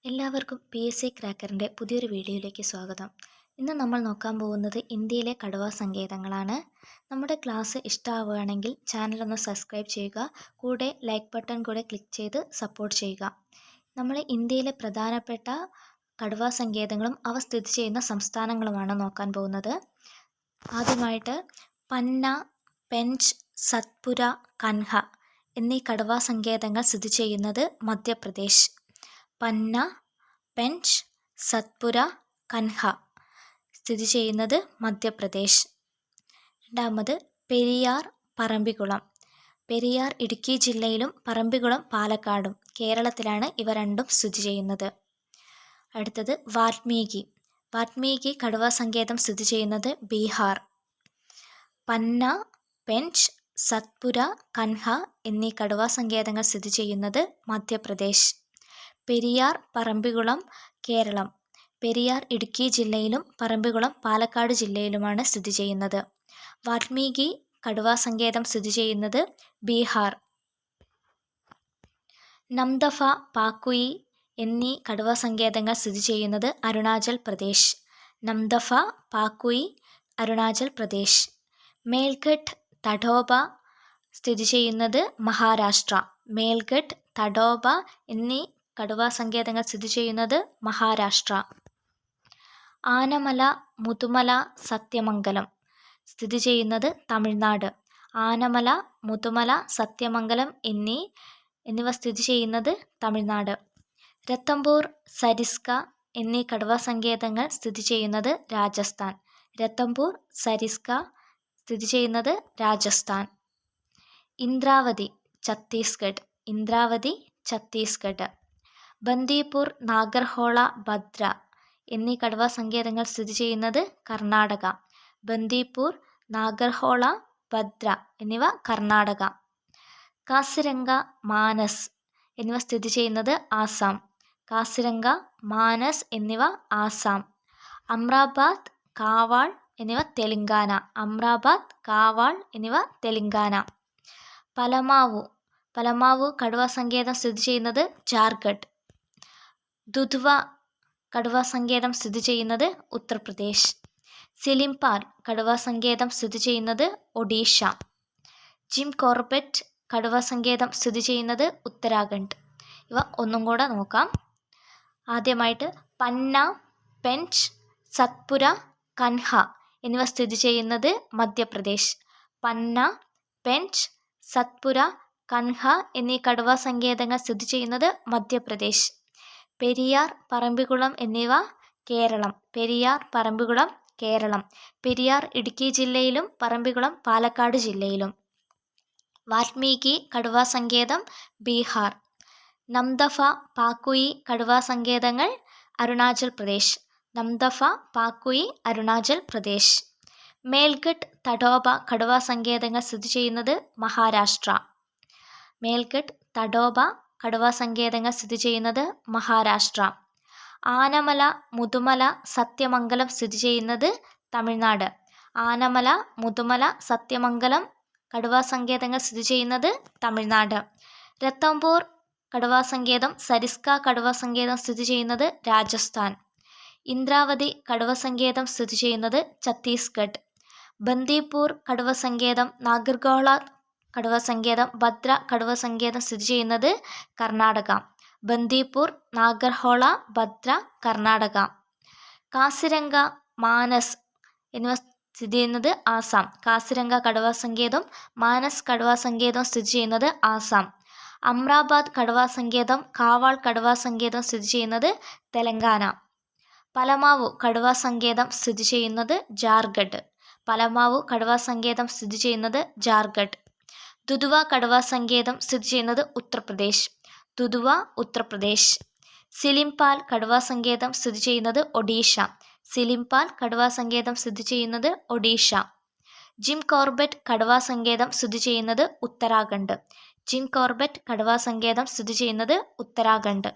എല്ലാവർക്കും PSC ക്രാക്കറിൻ്റെ പുതിയൊരു വീഡിയോയിലേക്ക് സ്വാഗതം. ഇന്ന് നമ്മൾ നോക്കാൻ പോകുന്നത് ഇന്ത്യയിലെ കടുവാ സങ്കേതങ്ങളാണ്. നമ്മുടെ ക്ലാസ് ഇഷ്ടമാവുകയാണെങ്കിൽ ചാനലൊന്ന് സബ്സ്ക്രൈബ് ചെയ്യുക, കൂടെ ലൈക്ക് ബട്ടൺ കൂടെ ക്ലിക്ക് ചെയ്ത് സപ്പോർട്ട് ചെയ്യുക. നമ്മൾ ഇന്ത്യയിലെ പ്രധാനപ്പെട്ട കടുവാ സങ്കേതങ്ങളും അവ സ്ഥിതി ചെയ്യുന്ന സംസ്ഥാനങ്ങളുമാണ് നോക്കാൻ പോകുന്നത്. ആദ്യമായിട്ട് പന്ന, പെഞ്ച്, സത്പുര, കൻഹ എന്നീ കടുവാ സങ്കേതങ്ങൾ സ്ഥിതി ചെയ്യുന്നത് മധ്യപ്രദേശ്. പന്ന, പെഞ്ച്, സത്പുര, കൻഹ സ്ഥിതി ചെയ്യുന്നത് മധ്യപ്രദേശ്. രണ്ടാമത് പെരിയാർ, പറമ്പിക്കുളം. പെരിയാർ ഇടുക്കി ജില്ലയിലും പറമ്പിക്കുളം പാലക്കാടും കേരളത്തിലാണ് ഇവ രണ്ടും സ്ഥിതി ചെയ്യുന്നത്. അടുത്തത് വാൽമീകി. വാൽമീകി കടുവാ സങ്കേതം സ്ഥിതി ചെയ്യുന്നത് ബീഹാർ. പന്ന, പെഞ്ച്, സത്പുര, കൻഹ എന്നീ കടുവാ സങ്കേതങ്ങൾ സ്ഥിതി ചെയ്യുന്നത് മധ്യപ്രദേശ്. പെരിയാർ, പറമ്പിക്കുളം കേരളം. പെരിയാർ ഇടുക്കി ജില്ലയിലും പറമ്പിക്കുളം പാലക്കാട് ജില്ലയിലുമാണ് സ്ഥിതി ചെയ്യുന്നത്. വാൽമീകി കടുവാ സങ്കേതം സ്ഥിതി ചെയ്യുന്നത് ബീഹാർ. നംദഫ, പാക്കുയി എന്നീ കടുവാ സങ്കേതങ്ങൾ സ്ഥിതി ചെയ്യുന്നത് അരുണാചൽ പ്രദേശ്. നംദഫ, പാക്കുയി, അരുണാചൽ പ്രദേശ്. മേൽഘട്ട്, തഡോബ സ്ഥിതി ചെയ്യുന്നത് മഹാരാഷ്ട്ര. മേൽഘട്ട്, തഡോബ എന്നീ കടുവാ സങ്കേതങ്ങൾ സ്ഥിതി ചെയ്യുന്നത് മഹാരാഷ്ട്ര. ആനമല, മുതുമല, സത്യമംഗലം സ്ഥിതി ചെയ്യുന്നത് തമിഴ്നാട്. ആനമല, മുതുമല, സത്യമംഗലം എന്നിവ സ്ഥിതി ചെയ്യുന്നത് തമിഴ്നാട്. രത്തംബോർ, സരിസ്ക എന്നീ കടുവാ സങ്കേതങ്ങൾ സ്ഥിതി ചെയ്യുന്നത് രാജസ്ഥാൻ. രത്തംബോർ, സരിസ്ക സ്ഥിതി ചെയ്യുന്നത് രാജസ്ഥാൻ. ഇന്ദ്രാവതി, ഛത്തീസ്ഗഡ്. ഇന്ദ്രാവതി, ഛത്തീസ്ഗഡ്. ബന്ദിപ്പൂർ, നാഗർഹോള, ഭദ്ര എന്നീ കടുവാ സങ്കേതങ്ങൾ സ്ഥിതി ചെയ്യുന്നത് കർണാടക. ബന്ദിപ്പൂർ, നാഗർഹോള, ഭദ്ര എന്നിവ കർണാടക. കാസിരംഗ, മാനസ് എന്നിവ സ്ഥിതി ചെയ്യുന്നത് ആസാം. കാസിരംഗ, മാനസ് എന്നിവ ആസാം. അമ്രാബാദ്, കാവാൾ എന്നിവ തെലങ്കാന. അമ്രാബാദ്, കാവാൾ എന്നിവ തെലങ്കാന. പലമാവു കടുവാ സങ്കേതം സ്ഥിതി ചെയ്യുന്നത് ജാർഖണ്ഡ്. ദുധ്വ കടുവാ സങ്കേതം സ്ഥിതി ചെയ്യുന്നത് ഉത്തർപ്രദേശ്. സിലിംപാൽ കടുവാ സങ്കേതം സ്ഥിതി ചെയ്യുന്നത് ഒഡീഷ. ജിം കോർബറ്റ് കടുവാ സങ്കേതം സ്ഥിതി ചെയ്യുന്നത് ഉത്തരാഖണ്ഡ്. ഇവ ഒന്നും കൂടെ നോക്കാം. ആദ്യമായിട്ട് പന്ന, പെഞ്ച്, സത്പുര, കൻഹ എന്നിവ സ്ഥിതി ചെയ്യുന്നത് മധ്യപ്രദേശ്. പന്ന, പെഞ്ച്, സത്പുര, കൻഹ എന്നീ കടുവാ സങ്കേതങ്ങൾ സ്ഥിതി ചെയ്യുന്നത് മധ്യപ്രദേശ്. പെരിയാർ, പറമ്പിക്കുളം എന്നിവ കേരളം. പെരിയാർ, പറമ്പിക്കുളം കേരളം. പെരിയാർ ഇടുക്കി ജില്ലയിലും പറമ്പിക്കുളം പാലക്കാട് ജില്ലയിലും. വാൽമീകി കടുവാ സങ്കേതം ബീഹാർ. നംദഫ, പാക്കുയി കടുവാ സങ്കേതങ്ങൾ അരുണാചൽ പ്രദേശ്. നംദഫ, പാക്കുയി, അരുണാചൽ പ്രദേശ്. മേൽഘട്ട്, തഡോബ കടുവാ സങ്കേതങ്ങൾ സ്ഥിതി ചെയ്യുന്നത് മഹാരാഷ്ട്ര. മേൽഘട്ട്, തഡോബ കടുവാ സങ്കേതങ്ങൾ സ്ഥിതി ചെയ്യുന്നത് മഹാരാഷ്ട്ര. ആനമല, മുതുമല, സത്യമംഗലം സ്ഥിതി ചെയ്യുന്നത് തമിഴ്നാട്. ആനമല, മുതുമല, സത്യമംഗലം കടുവാ സങ്കേതങ്ങൾ സ്ഥിതി ചെയ്യുന്നത് തമിഴ്നാട്. രത്തംബോർ കടുവാ സങ്കേതം, സരിസ്ക കടുവാ സങ്കേതം സ്ഥിതി ചെയ്യുന്നത് രാജസ്ഥാൻ. ഇന്ദ്രാവതി കടുവാ സങ്കേതം സ്ഥിതി ചെയ്യുന്നത് ഛത്തീസ്ഗഡ്. ബന്ദിപ്പൂർ കടുവാ സങ്കേതം, നാഗർഹോള കടുവാ സങ്കേതം, ഭദ്ര കടുവാ സങ്കേതം സ്ഥിതി ചെയ്യുന്നത് കർണാടക. ബന്ദിപ്പൂർ, നാഗർഹോള, ഭദ്ര കർണാടക. കാസിരംഗ, മാനസ് എന്നിവ സ്ഥിതി ചെയ്യുന്നത് ആസാം. കാസിരംഗ കടുവാ സങ്കേതം, മാനസ് കടുവാ സങ്കേതം സ്ഥിതി ചെയ്യുന്നത് ആസാം. അമ്രാബാദ് കടുവാ സങ്കേതം, കാവാൾ കടുവാ സങ്കേതം സ്ഥിതി ചെയ്യുന്നത് തെലങ്കാന. പലമാവു കടുവാ സങ്കേതം സ്ഥിതി ചെയ്യുന്നത് ജാർഖണ്ഡ്. പലമാവു കടുവാ സങ്കേതം സ്ഥിതി ചെയ്യുന്നത് ജാർഖണ്ഡ്. ദുധ്വ കടുവാ സങ്കേതം സ്ഥിതി ചെയ്യുന്നത് ഉത്തർപ്രദേശ്. ദുധ്വ, ഉത്തർപ്രദേശ്. സിലിംപാൽ കടുവാ സങ്കേതം സ്ഥിതി ചെയ്യുന്നത് ഒഡീഷ. സിലിംപാൽ കടുവാ സങ്കേതം സ്ഥിതി ചെയ്യുന്നത് ഒഡീഷ. ജിം കോർബറ്റ് കടുവാ സങ്കേതം സ്ഥിതി ചെയ്യുന്നത് ഉത്തരാഖണ്ഡ്. ജിം കോർബറ്റ് കടുവാ സങ്കേതം സ്ഥിതി ചെയ്യുന്നത് ഉത്തരാഖണ്ഡ്.